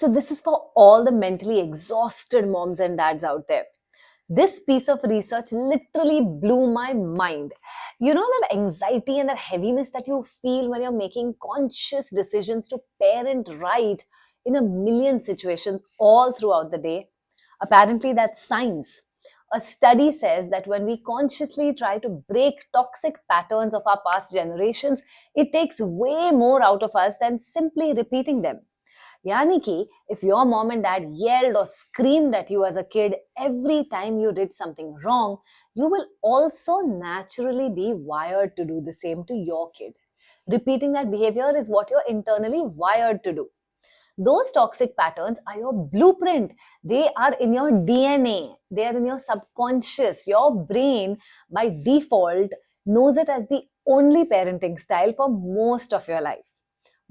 So this is for all the mentally exhausted moms and dads out there. This piece of research literally blew my mind. You know that anxiety and that heaviness that you feel when you're making conscious decisions to parent right in a million situations all throughout the day? Apparently, that's science. A study says that when we consciously try to break toxic patterns of our past generations, it takes way more out of us than simply repeating them. Yani ki, if your mom and dad yelled or screamed at you as a kid every time you did something wrong, you will also naturally be wired to do the same to your kid. Repeating that behavior is what you're internally wired to do. Those toxic patterns are your blueprint. They are in your DNA. They are in your subconscious. Your brain, by default, knows it as the only parenting style for most of your life.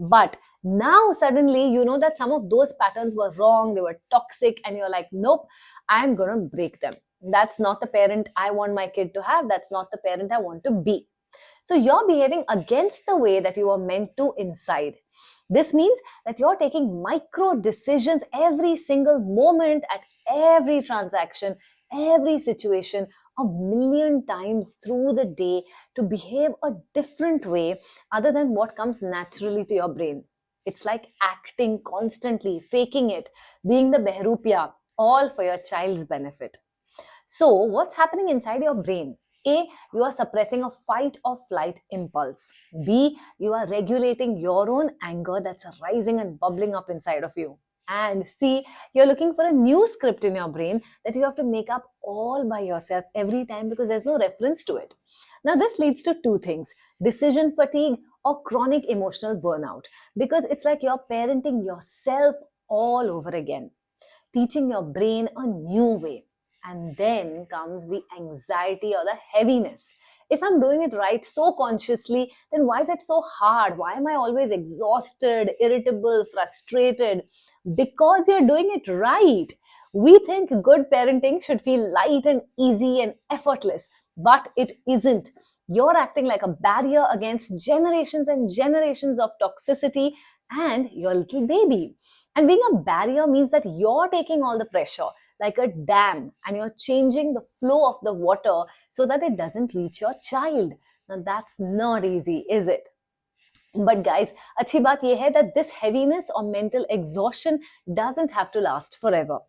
But now suddenly you know that some of those patterns were wrong, they were toxic, and you're like, nope, I'm going to break them. That's not the parent I want my kid to have. That's not the parent I want to be. So you're behaving against the way that you were meant to inside. This means that you're taking micro decisions every single moment at every transaction, every situation, a million times through the day to behave a different way other than what comes naturally to your brain. It's like acting constantly, faking it, being the behrupia, all for your child's benefit. So, what's happening inside your brain? A, you are suppressing a fight or flight impulse. B, you are regulating your own anger that's rising and bubbling up inside of you. And C, you're looking for a new script in your brain that you have to make up all by yourself every time because there's no reference to it. Now, this leads to two things: decision fatigue or chronic emotional burnout, because it's like you're parenting yourself all over again, teaching your brain a new way. And then comes the anxiety or the heaviness. If I'm doing it right so consciously, then why is it so hard? Why am I always exhausted, irritable, frustrated? Because you're doing it right. We think good parenting should feel light and easy and effortless, but it isn't. You're acting like a barrier against generations and generations of toxicity and your little baby. And being a barrier means that you're taking all the pressure like a dam and you're changing the flow of the water so that it doesn't reach your child. Now that's not easy, is it? But guys, अच्छी बात यह है that this heaviness or mental exhaustion doesn't have to last forever.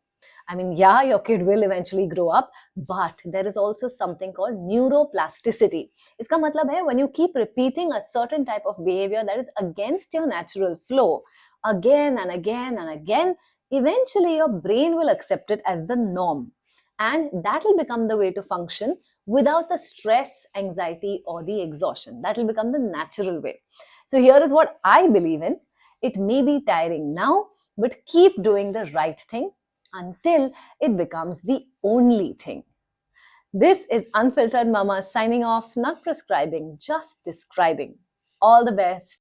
I mean, yeah, your kid will eventually grow up, but there is also something called neuroplasticity. इसका मतलब है when you keep repeating a certain type of behavior that is against your natural flow again and again and again, eventually your brain will accept it as the norm. And that will become the way to function without the stress, anxiety, or the exhaustion. That will become the natural way. So here is what I believe in. It may be tiring now, but keep doing the right thing until it becomes the only thing. This is Unfiltered Mama signing off, not prescribing, just describing. All the best.